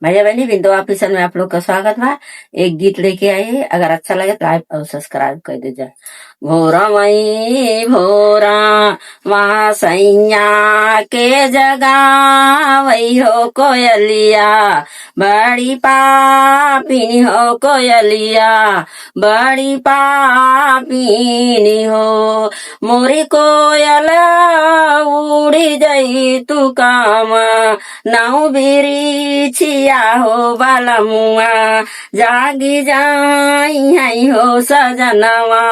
भैया बहनी बिंदु ऑफिसर में आप लोग का स्वागत बा। एक गीत लेके आए हैं, अगर अच्छा लगे तो लाइक और सब्सक्राइब कर दीजिए। भोरा मई भोरा वहाँ सैया के जगह वही हो कोयलिया, बड़ी पापिनी हो कोयलिया, बड़ी पापिनी हो। मोरी कोयल उड़ी जई तू कामा, नाउ बिरी छिया हो बालमुआ, जागी जाई हाई हो सजनवा,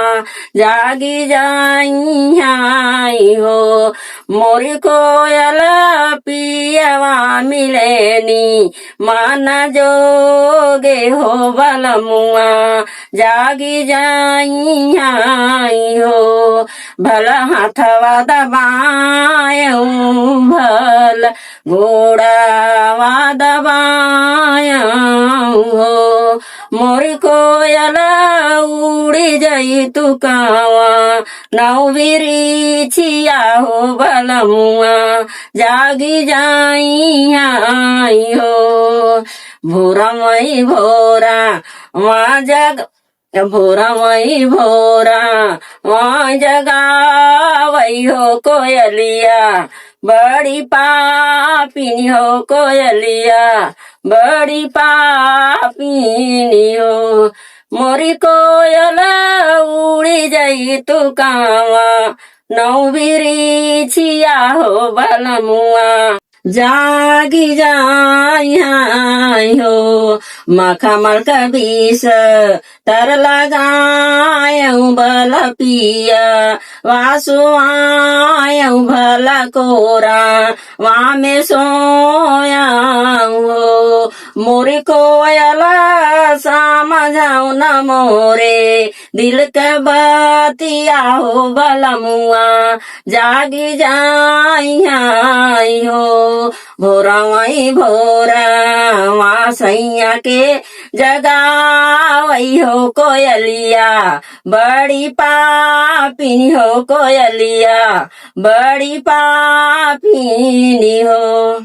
जागी जाई हाई हो। मोरी कोयल पियवा मिलेनी, माना जोगे हो बालमुआ, जागी जाई हाई हो। भला हाथवा दबायऊ भल घोड़ावा दबायऊ हो। मोरी कोयल उड़ी जई तू कावा, नाउ बिरी छिया हो बलमुआ, जागी जाई आई हो। भोरा मई भोरा वहाँ जग भोरा मई भोरा वहाँ जगा वही हो कोयलिया, बड़ी पापिनी हो कोयलिया, बड़ी पापिनी हो। मोरी कोयल उड़ी जई तू कावा, नौ बिरी छिया हो बलमुआ, जागी जाई हाई हो। मखमल का बीस तर लगायऊ बल पिया, वासु आयऊ भल कोरा, वहाँ में सोया हो। मोरी कोयल समझाऊ न मोरे दिल के बतिया हो बलमुआ, जागी जाई आई हो। भोरा वही भोरा वहाँ सैया के जगह वही हो कोयलिया, बड़ी पापिनी हो कोयलिया, बड़ी पापिनी हो।